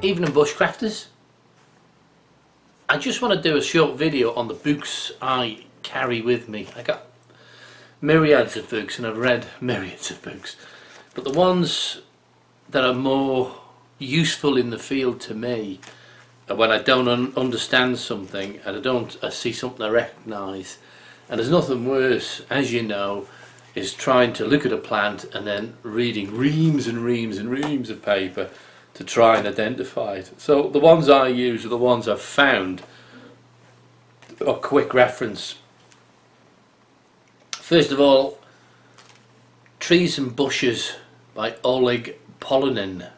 Evening Bushcrafters. I just want to do a short video on the books I carry with me. I got myriads of books and I've read myriads of books, but the ones that are more useful in the field to me are when I don't understand something and I see something I recognise. And there's nothing worse, as you know, is trying to look at a plant and then reading reams and reams and reams of paper to try and identify it. So the ones I use are the ones I've found a quick reference. First of all, Trees and Bushes by Oleg Polonin.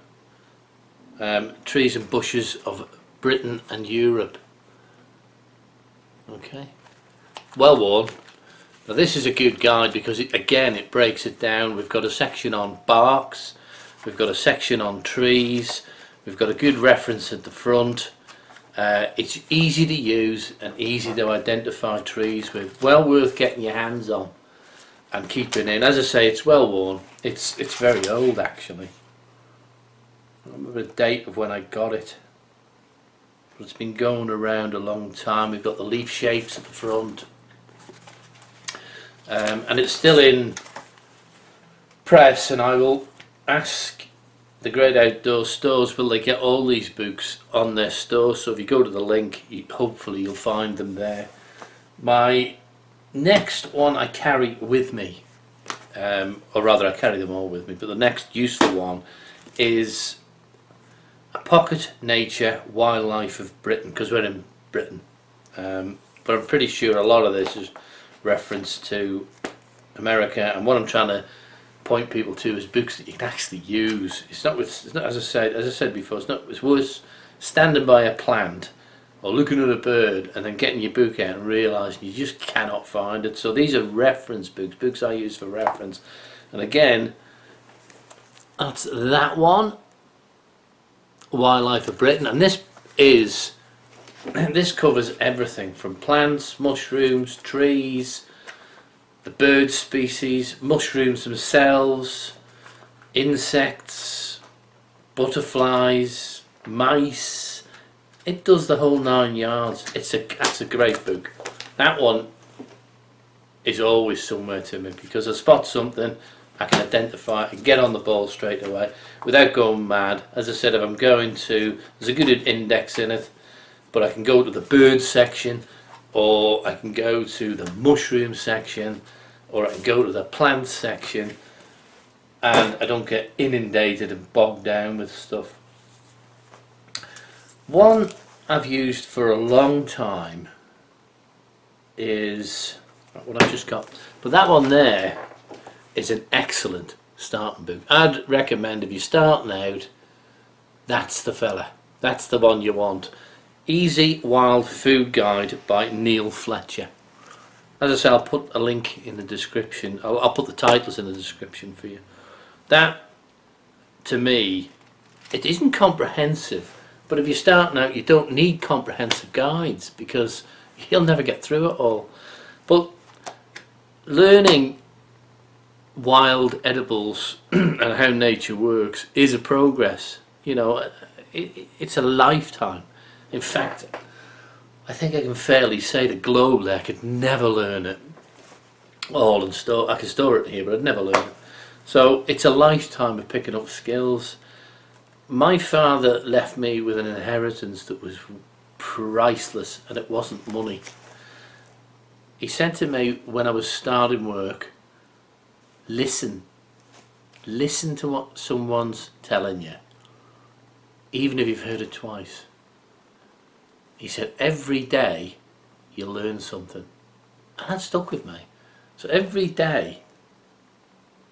Trees and Bushes of Britain and Europe. Okay, well worn. Now this is a good guide because it breaks it down. We've got a section on barks, we've got a section on trees, we've got a good reference at the front. It's easy to use and easy to identify trees with. Well worth getting your hands on and keeping in. As I say, it's well worn. It's very old actually. I don't remember the date of when I got it, but it's been going around a long time. We've got the leaf shapes at the front, and it's still in press, and I will ask the Great Outdoor Stores, will they get all these books on their store? So if you go to the link, hopefully you'll find them there. My next one I carry with me, or rather I carry them all with me, but the next useful one is A Pocket Nature Wildlife of Britain, because we're in Britain, but I'm pretty sure a lot of this is reference to America, and what I'm trying to point people to is books that you can actually use. It's not as I said before, it's worth standing by a plant or looking at a bird and then getting your book out and realising you just cannot find it. So these are reference books I use for reference. And again, that's that one, Wildlife of Britain, and this covers everything from plants, mushrooms, trees, the bird species, mushrooms themselves, insects, butterflies, mice. It does the whole 9 yards. That's a great book. That one is always somewhere to me because I spot something, I can identify it and get on the ball straight away without going mad. As I said, if I'm going to, there's a good index in it, but I can go to the bird section, or I can go to the mushroom section, or I can go to the plant section, and I don't get inundated and bogged down with stuff. One I've used for a long time is what I just got, but that one there is an excellent starting book. I'd recommend, if you're starting out, that's the fella, that's the one you want. Easy Wild Food Guide by Neil Fletcher. As I say, I'll put a link in the description. I'll put the titles in the description for you. That, to me, it isn't comprehensive, but if you're starting out, you don't need comprehensive guides because you'll never get through it all. But learning wild edibles and how nature works is a progress. You know, it's a lifetime. In fact, I think I can fairly say that globally I could never learn it all and store. I can store it here, but I'd never learn it. So it's a lifetime of picking up skills. My father left me with an inheritance that was priceless, and it wasn't money. He said to me when I was starting work, listen to what someone's telling you, even if you've heard it twice. He said every day you learn something, and that stuck with me. So every day,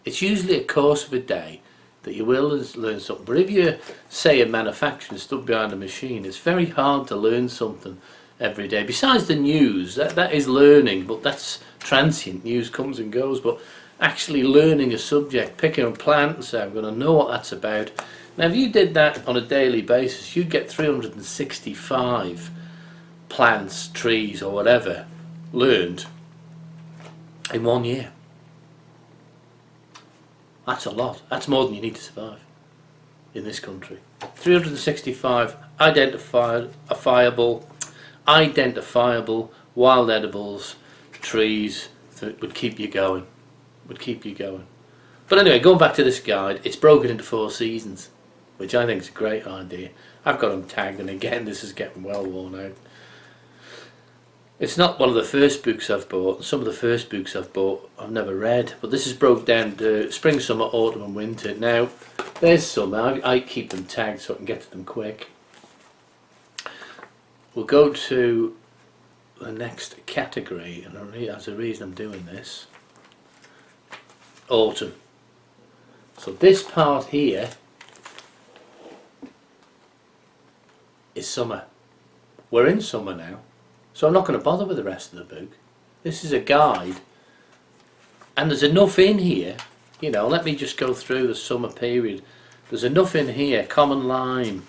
it's usually a course of a day that you will learn something. But if you say a manufacturer stuck behind a machine, it's very hard to learn something every day. Besides the news, that is learning, but that's transient. News comes and goes, but actually learning a subject, picking a plant and saying I'm going to know what that's about. Now if you did that on a daily basis, you'd get 365 plants, trees or whatever learned in 1 year. That's a lot. That's more than you need to survive. in this country. 365 identifiable wild edibles, trees that would keep you going. But anyway, going back to this guide, it's broken into 4 seasons, which I think is a great idea. I've got them tagged, and again, this is getting well worn out. It's not one of the first books I've bought. Some of the first books I've bought I've never read, but this is broke down to spring, summer, autumn and winter. Now, there's some. I keep them tagged so I can get to them quick. We'll go to the next category, and there's a reason I'm doing this. Autumn. So this part here is summer. We're in summer now, so I'm not going to bother with the rest of the book. This is a guide, and there's enough in here, you know, let me just go through the summer period. There's enough in here: common lime,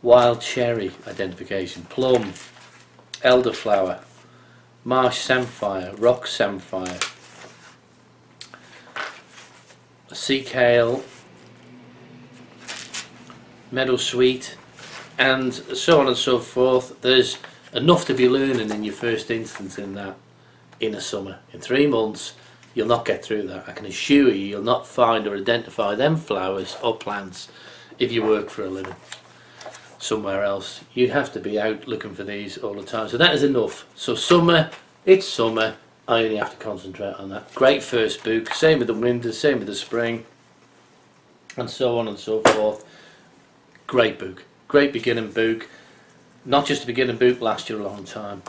wild cherry identification, plum, elderflower, marsh samphire, rock samphire, sea kale, meadow sweet, and so on and so forth. There's enough to be learning in your first instance in that, in a summer. In 3 months you'll not get through that. I can assure you, you'll not find or identify them flowers or plants if you work for a living somewhere else. You'd have to be out looking for these all the time. So that is enough. So summer, it's summer. I only have to concentrate on that. Great first book. Same with the winter, same with the spring, and so on and so forth. Great book. Great beginning book. Not just a beginning book, lasts you a long time.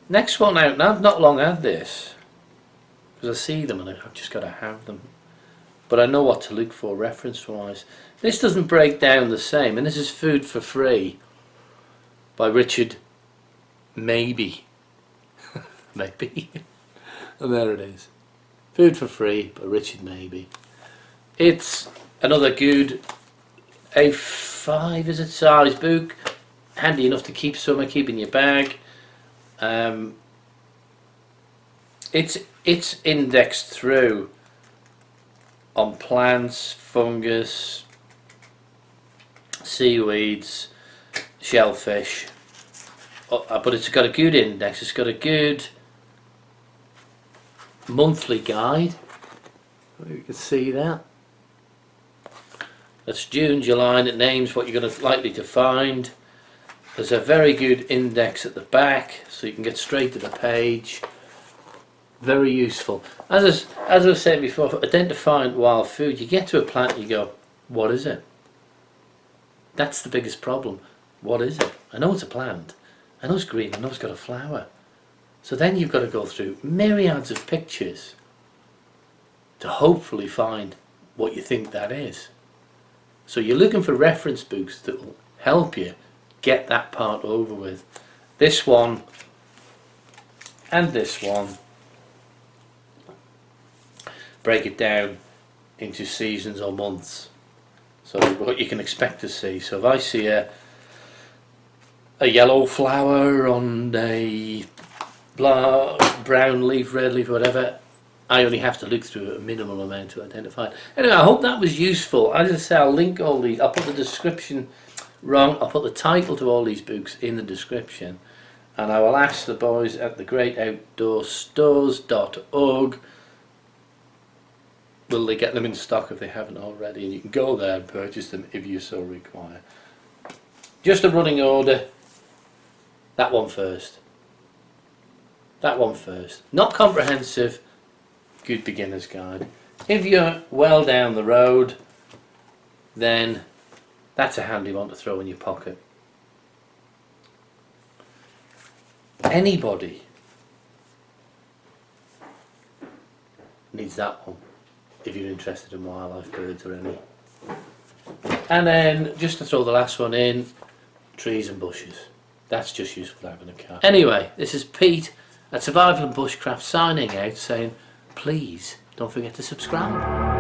Next one out, now I've not long had this, because I see them and I've just got to have them. But I know what to look for reference wise. This doesn't break down the same, and this is Food for Free by Richard Maybe. Maybe. And there it is. Food for Free by Richard Maybe. It's another good A5, is it, size book. Handy enough to keep summer, keep in your bag. It's indexed through on plants, fungus, seaweeds, shellfish, but it's got a good index. It's got a good monthly guide. You can see that. That's June, July, and it names what you're likely to find. There's a very good index at the back, so you can get straight to the page. Very useful. As I was saying before, for identifying wild food, you get to a plant and you go, what is it? That's the biggest problem. What is it? I know it's a plant. I know it's green. I know it's got a flower. So then you've got to go through myriads of pictures to hopefully find what you think that is. So you're looking for reference books that will help you get that part over with. This one and this one break it down into seasons or months, so what you can expect to see. So if I see a yellow flower on a brown leaf, red leaf, whatever, I only have to look through a minimal amount to identify it. Anyway, I hope that was useful. As I say, I'll link all these. I'll put the description I'll put the title to all these books in the description, and I will ask the boys at thegreatoutdoorstores.org, will they get them in stock if they haven't already, and you can go there and purchase them if you so require. Just a running order, that one first. That one first. Not comprehensive, good beginner's guide. If you're well down the road, then that's a handy one to throw in your pocket. Anybody needs that one if you're interested in wildlife, birds or any. And then just to throw the last one in, trees and bushes. That's just useful to have in a car. Anyway, this is Pete at Survival and Bushcraft signing out, saying please don't forget to subscribe.